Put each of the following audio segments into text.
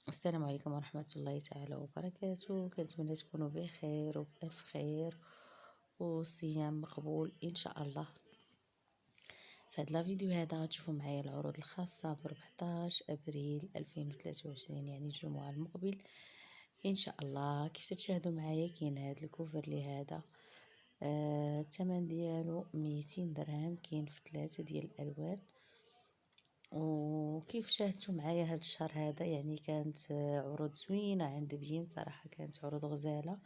السلام عليكم ورحمة الله تعالى وبركاته. كنتمنى تكونوا بخير وبألف خير وصيام مقبول إن شاء الله. في هذا الفيديو هذا غتشوفوا معايا العروض الخاصة ب 14 أبريل 2023 يعني الجمعة المقبل إن شاء الله. كيف تشاهدوا معايا كاين هذا الكوفر هذا الثمن ديالو 200 درهم، كاين في 3 ديال الألوان. وكيف شاهدتوا معايا هذا الشهر هذا يعني كانت عروض زوينه عند بين صراحه، كانت عروض غزاله.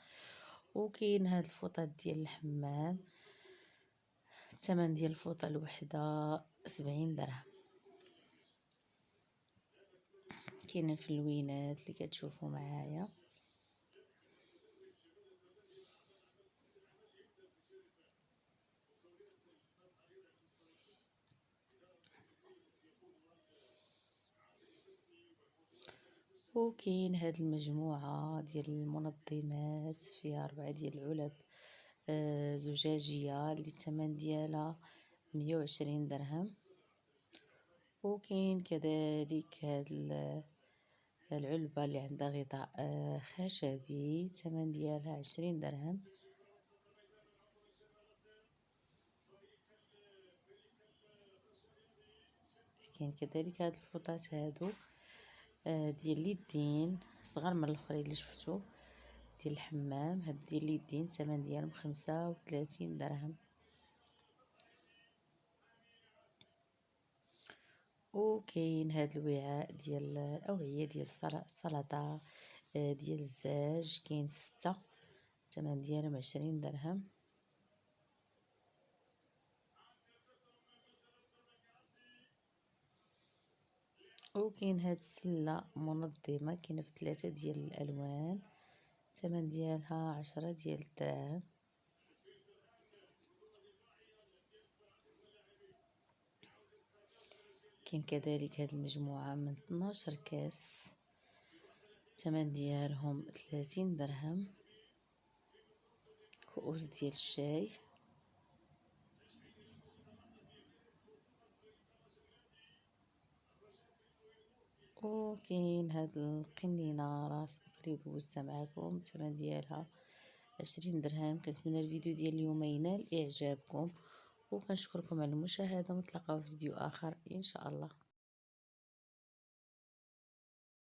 وكاين هاد الفوطات ديال الحمام، الثمن ديال الفوطه الوحده 70 درهم. كاينين في اللوينات اللي كتشوفوا معايا. وكاين هاد المجموعه ديال المنظمات فيها 4 ديال العلب زجاجيه اللي الثمن ديالها 120 درهم. وكاين كذلك هاد العلبة اللي عندها غطاء خشبي، الثمن ديالها 20 درهم. كاين كذلك هاد الفوطات هادو ديال اليدين صغار من الاخرين اللي شفتو ديال الحمام. هاد ديال اليدين الثمن ديالهم 35 درهم. وكاين هاد الوعاء ديال الاوعيه ديال السلطه ديال الزاج، كاين 6 الثمن ديالهم 20 درهم. وكاين هاد السله منظمه، كاينه في 3 ديال الالوان، الثمن ديالها 10 ديال الدراهم. كاين كذلك هاد المجموعه من 12 كاس، الثمن ديالهم 30 درهم. كؤوس ديال الشاي. وكاين هاد القنينه راس بقري دوزتها معكم، الثمن ديالها 20 درهم. كنتمنى الفيديو ديال اليوم ينال اعجابكم وكنشكركم على المشاهده، ونتلاقاو في فيديو اخر ان شاء الله.